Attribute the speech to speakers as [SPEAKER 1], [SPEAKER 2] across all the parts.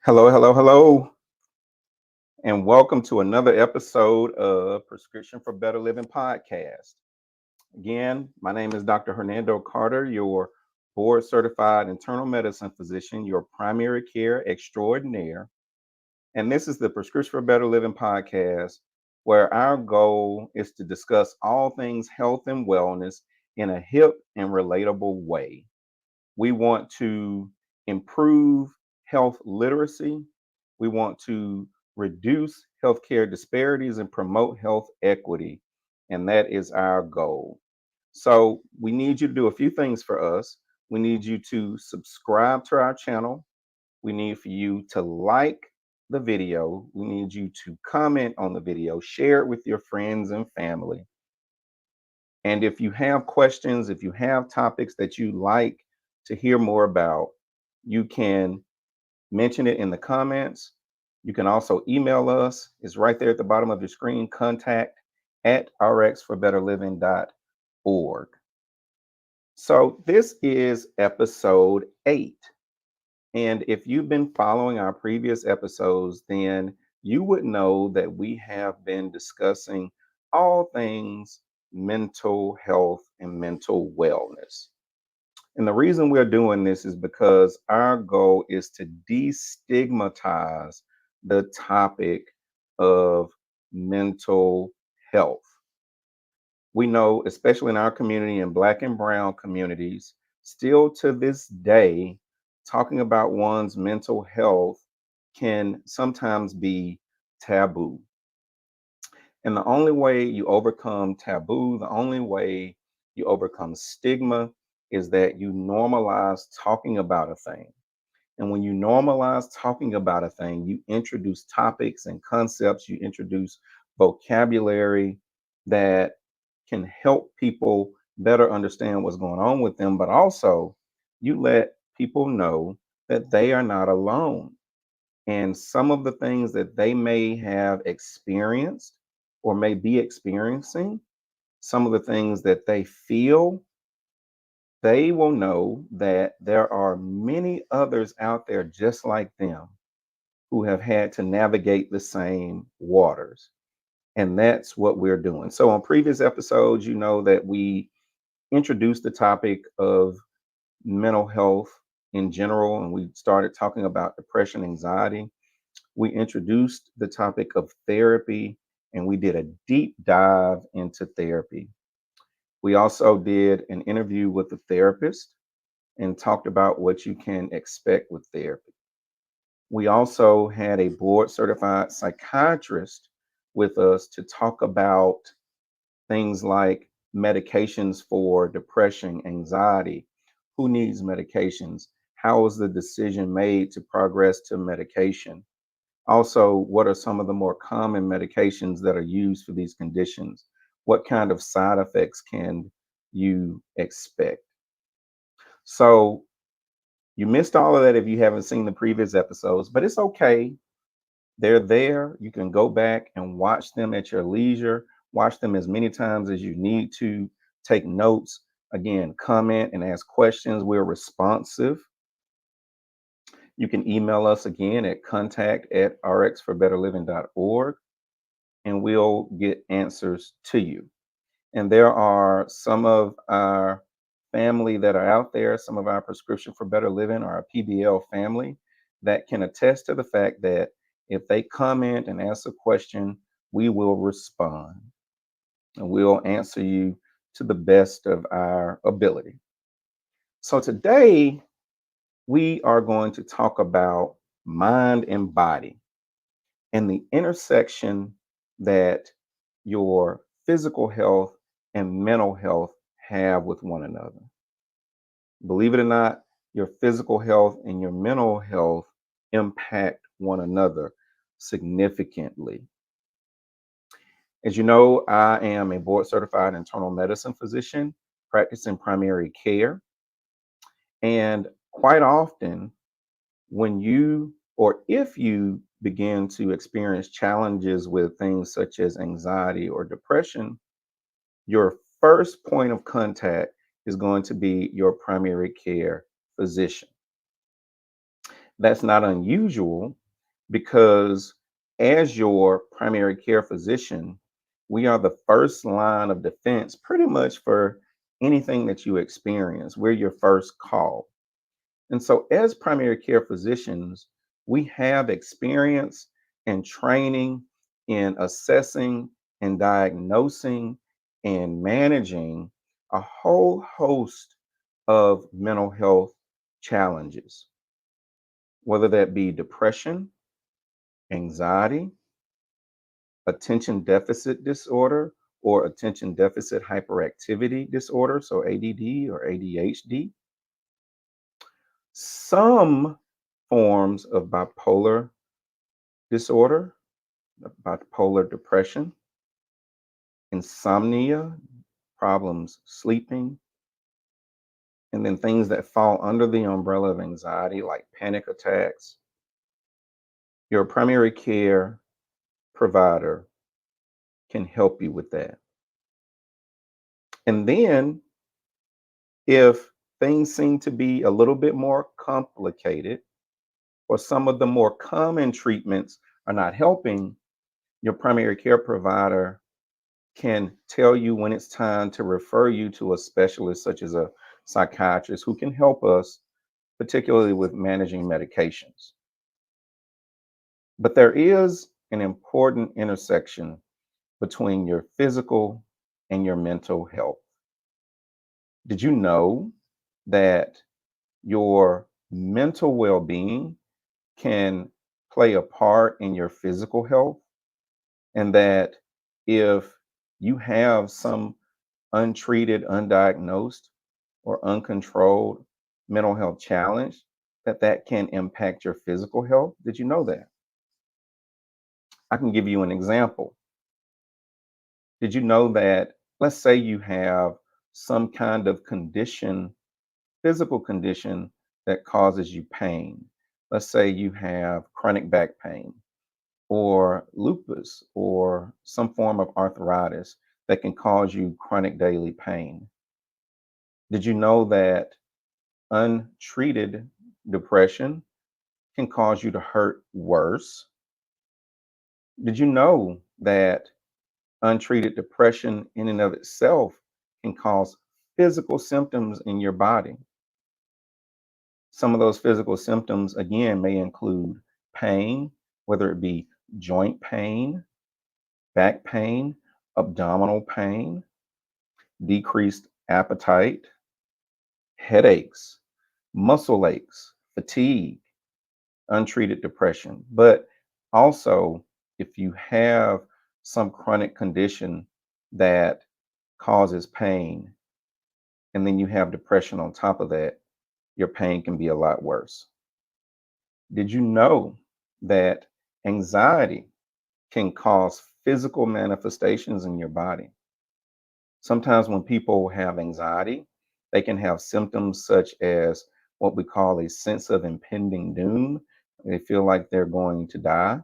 [SPEAKER 1] Hello, hello, hello, and welcome to another episode of Prescription for Better Living podcast. Again, my name is Dr. Hernando Carter, your board certified internal medicine physician, your primary care extraordinaire. And this is the Prescription for Better Living podcast, where our goal is to discuss all things health and wellness in a hip and relatable way. We want to improve health literacy. We want to reduce healthcare disparities and promote health equity. And that is our goal. So, we need you to do a few things for us. We need you to subscribe to our channel. We need for you to like the video. We need you to comment on the video, share it with your friends and family. And if you have questions, if you have topics that you like to hear more about, you can mention it in the comments. You can also email us. It's right there at the bottom of your screen, contact at rxforbetterliving.org. So this is episode 8. And if you've been following our previous episodes, then you would know that we have been discussing all things mental health and mental wellness. And the reason we're doing this is because our goal is to destigmatize the topic of mental health. We know, especially in our community and Black and Brown communities, still to this day, talking about one's mental health can sometimes be taboo. And the only way you overcome taboo, the only way you overcome stigma is that you normalize talking about a thing. And when you normalize talking about a thing, you introduce topics and concepts, you introduce vocabulary that can help people better understand what's going on with them, but also you let people know that they are not alone. And some of the things that they may have experienced or may be experiencing, some of the things that they feel, they will know that there are many others out there just like them who have had to navigate the same waters. And that's what we're doing. So, on previous episodes, you know that we introduced the topic of mental health in general, and we started talking about depression, anxiety. We introduced the topic of therapy, and we did a deep dive into therapy. We also did an interview with a therapist and talked about what you can expect with therapy. We also had a board certified psychiatrist with us to talk about things like medications for depression, anxiety, who needs medications, how is the decision made to progress to medication. Also, what are some of the more common medications that are used for these conditions? What kind of side effects can you expect? So, you missed all of that if you haven't seen the previous episodes, but it's okay. They're there. You can go back and watch them at your leisure. Watch them as many times as you need to. Take notes. Again, comment and ask questions. We're responsive. You can email us again at contact at rxforbetterliving.org and we'll get answers to you. And there are some of our family that are out there, some of our Prescription for Better Living, our PBL family, that can attest to the fact that if they comment and ask a question, we will respond and we'll answer you to the best of our ability. So today, we are going to talk about mind and body and the intersection that your physical health and mental health have with one another. Believe it or not, your physical health and your mental health impact one another significantly. As you know, I am a board certified internal medicine physician practicing primary care. And quite often, when you or if you begin to experience challenges with things such as anxiety or depression, your first point of contact is going to be your primary care physician. That's not unusual because, as your primary care physician, we are the first line of defense pretty much for anything that you experience. We're your first call. And so, as primary care physicians, we have experience and training in assessing and diagnosing and managing a whole host of mental health challenges, whether that be depression, anxiety, attention deficit disorder, or attention deficit hyperactivity disorder, so ADD or ADHD, some forms of bipolar disorder, bipolar depression, insomnia, problems sleeping, and then things that fall under the umbrella of anxiety, like panic attacks. Your primary care provider can help you with that. And then, if things seem to be a little bit more complicated, or some of the more common treatments are not helping, your primary care provider can tell you when it's time to refer you to a specialist, such as a psychiatrist, who can help us, particularly with managing medications. But there is an important intersection between your physical and your mental health. Did you know that your mental well being can play a part in your physical health? And that if you have some untreated, undiagnosed, or uncontrolled mental health challenge, that can impact your physical health? Did you know that? I can give you an example. Did you know that, let's say you have some kind of condition, physical condition that causes you pain? Let's say you have chronic back pain or lupus or some form of arthritis that can cause you chronic daily pain. Did you know that untreated depression can cause you to hurt worse? Did you know that untreated depression in and of itself can cause physical symptoms in your body? Some of those physical symptoms, again, may include pain, whether it be joint pain, back pain, abdominal pain, decreased appetite, headaches, muscle aches, fatigue, untreated depression. But also, if you have some chronic condition that causes pain, and then you have depression on top of that, your pain can be a lot worse. Did you know that anxiety can cause physical manifestations in your body? Sometimes when people have anxiety, they can have symptoms such as what we call a sense of impending doom. They feel like they're going to die.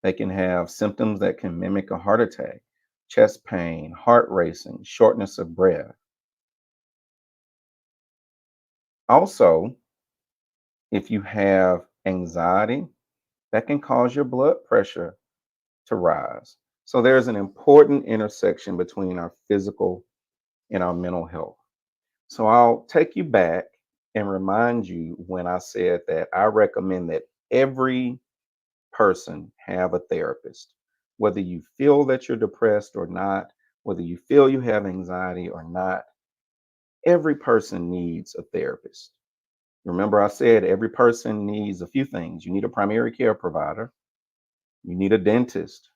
[SPEAKER 1] They can have symptoms that can mimic a heart attack, chest pain, heart racing, shortness of breath. Also, if you have anxiety, that can cause your blood pressure to rise. So there's an important intersection between our physical and our mental health. So I'll take you back and remind you when I said that I recommend that every person have a therapist. Whether you feel that you're depressed or not, whether you feel you have anxiety or not, every person needs a therapist. Remember, I said every person needs a few things. You need a primary care provider, you need a dentist,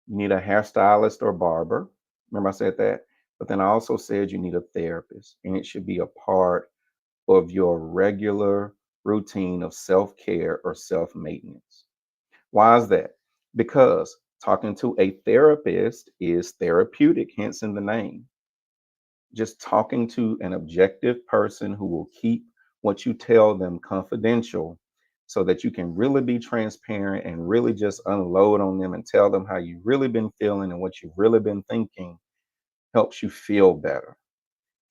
[SPEAKER 1] you need a hairstylist or barber. Remember, I said that. But then I also said you need a therapist, and it should be a part of your regular routine of self care or self maintenance. Why is that? Because talking to a therapist is therapeutic, hence in the name. Just talking to an objective person who will keep what you tell them confidential so that you can really be transparent and really just unload on them and tell them how you've really been feeling and what you've really been thinking helps you feel better.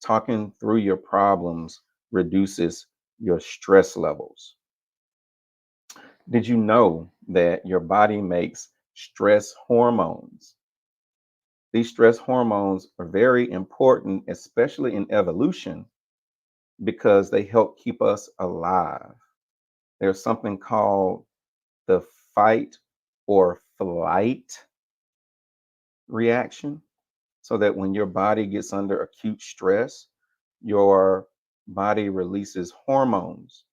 [SPEAKER 1] Talking through your problems reduces your stress levels. Did you know that your body makes stress hormones? These stress hormones are very important, especially in evolution, because they help keep us alive. There's something called the fight or flight reaction, so that when your body gets under acute stress, your body releases hormones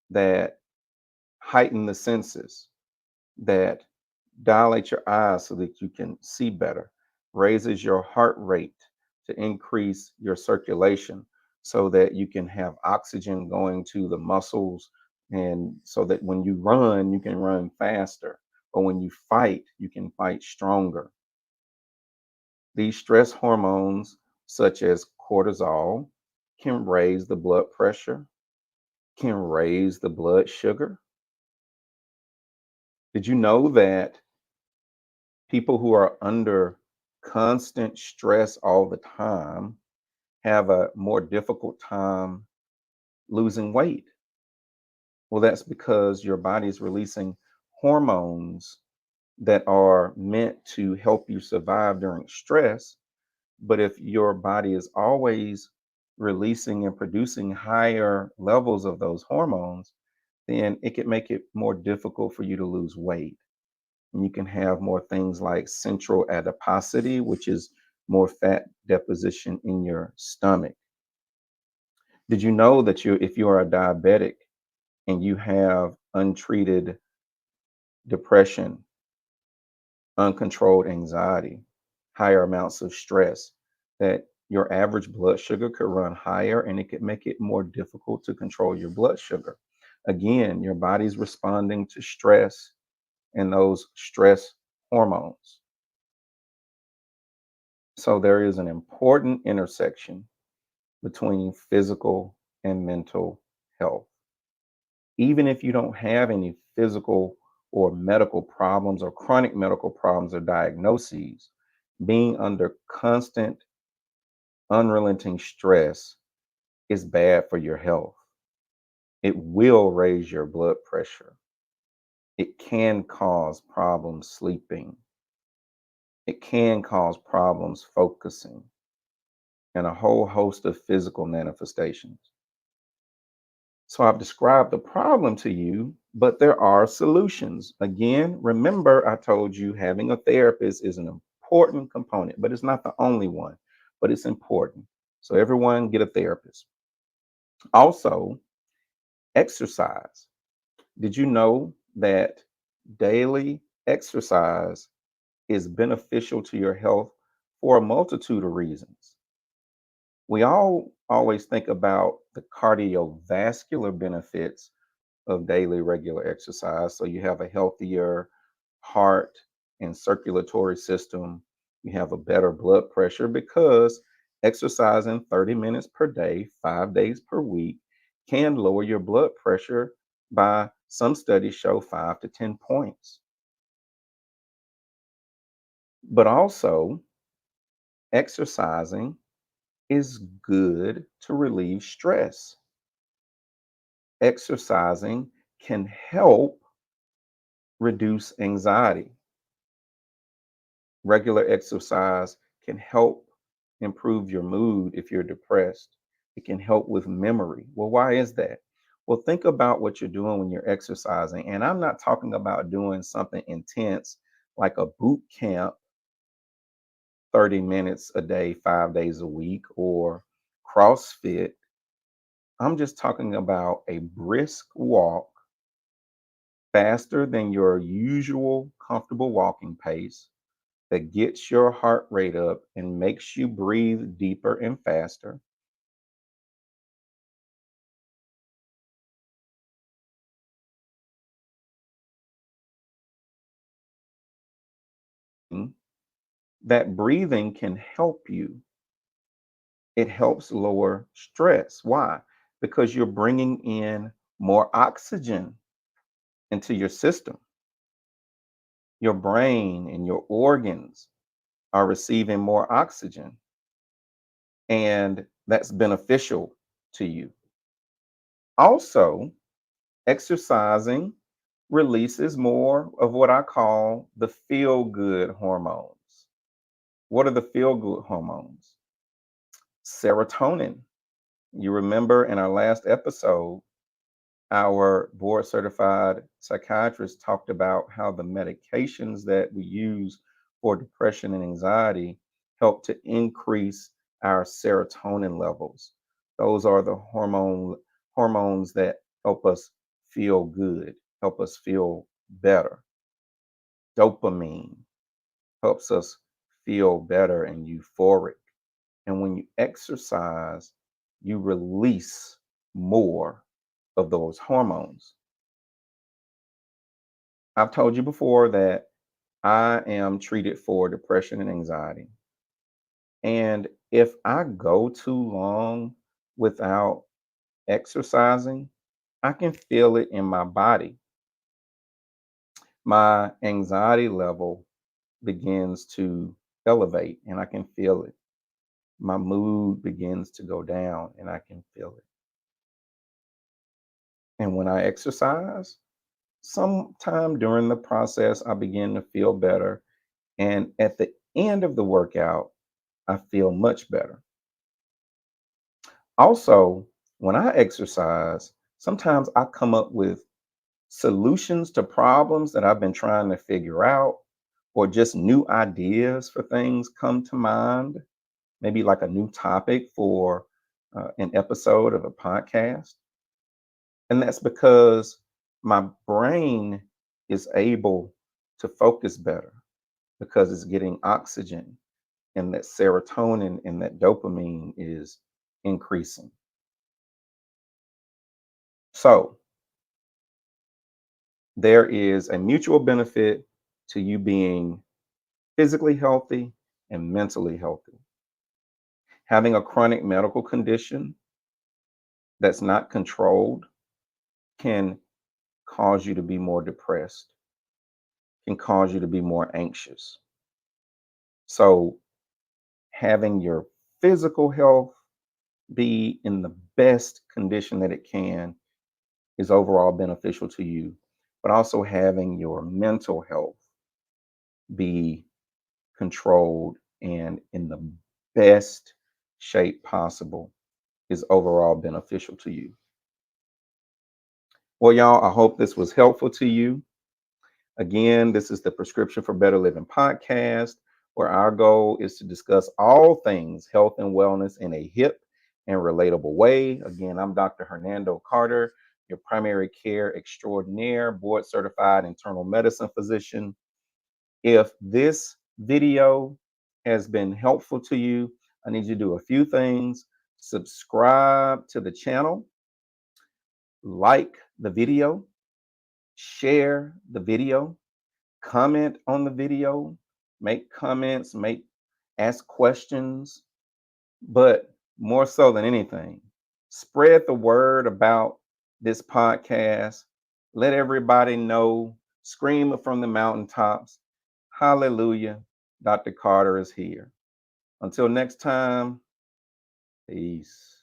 [SPEAKER 1] that heighten the senses, that dilate your eyes so that you can see better, raises your heart rate to increase your circulation so that you can have oxygen going to the muscles, and so that when you run, you can run faster. Or when you fight, you can fight stronger. These stress hormones, such as cortisol, can raise the blood pressure, can raise the blood sugar. Did you know that people who are under constant stress all the time have a more difficult time losing weight? Well, that's because your body is releasing hormones that are meant to help you survive during stress. But if your body is always releasing and producing higher levels of those hormones, then it can make it more difficult for you to lose weight. And you can have more things like central adiposity, which is more fat deposition in your stomach. Did you know that if you are a diabetic and you have untreated depression, uncontrolled anxiety, higher amounts of stress, that your average blood sugar could run higher and it could make it more difficult to control your blood sugar? Again, your body's responding to stress and those stress hormones. So there is an important intersection between physical and mental health. Even if you don't have any physical or medical problems or chronic medical problems or diagnoses, being under constant, unrelenting stress is bad for your health. It will raise your blood pressure. It can cause problems sleeping. It can cause problems focusing, and a whole host of physical manifestations. So I've described the problem to you, but there are solutions. Again, remember, I told you having a therapist is an important component, but it's not the only one, but it's important. So everyone get a therapist. Also, exercise. Did you know that daily exercise is beneficial to your health for a multitude of reasons? We all always think about the cardiovascular benefits of daily regular exercise. So you have a healthier heart and circulatory system. You have a better blood pressure because exercising 30 minutes per day, 5 days per week, can lower your blood pressure by, some studies show, 5 to 10 points. But also, exercising is good to relieve stress. Exercising can help reduce anxiety. Regular exercise can help improve your mood if you're depressed. It can help with memory. Well, why is that? Well, think about what you're doing when you're exercising. And I'm not talking about doing something intense like a boot camp, 30 minutes a day, 5 days a week, or CrossFit. I'm just talking about a brisk walk, faster than your usual comfortable walking pace, that gets your heart rate up and makes you breathe deeper and faster. Mm, That breathing can help you. It helps lower stress. Why? Because you're bringing in more oxygen into your system. Your brain and your organs are receiving more oxygen, and that's beneficial to you. Also, exercising releases more of what I call the feel good hormones. What are the feel good hormones? Serotonin. You remember in our last episode, our board certified psychiatrist talked about how the medications that we use for depression and anxiety help to increase our serotonin levels. Those are the hormones that help us feel good, help us feel better. Dopamine helps us feel better and euphoric. And when you exercise, you release more of those hormones. I've told you before that I am treated for depression and anxiety. And if I go too long without exercising, I can feel it in my body. My anxiety level begins to elevate and I can feel it. My mood begins to go down and I can feel it. And when I exercise, sometime during the process, I begin to feel better. And at the end of the workout, I feel much better. Also, when I exercise, sometimes I come up with solutions to problems that I've been trying to figure out, or just new ideas for things come to mind, maybe like a new topic for an episode of a podcast. And that's because my brain is able to focus better because it's getting oxygen and that serotonin and that dopamine is increasing. So there is a mutual benefit to you being physically healthy and mentally healthy. Having a chronic medical condition that's not controlled can cause you to be more depressed, can cause you to be more anxious. So having your physical health be in the best condition that it can is overall beneficial to you, but also having your mental health be controlled and in the best shape possible is overall beneficial to you. Well, y'all, I hope this was helpful to you. Again, this is the Prescription for Better Living podcast, where our goal is to discuss all things health and wellness in a hip and relatable way. Again, I'm Dr. Hernando Carter, your primary care extraordinaire, board certified internal medicine physician. If this video has been helpful to you, I need you to do a few things. Subscribe to the channel, like the video, share the video, comment on the video, make comments, ask questions, but more so than anything, spread the word about this podcast. Let everybody know, scream it from the mountaintops. Hallelujah. Dr. Carter is here. Until next time, peace.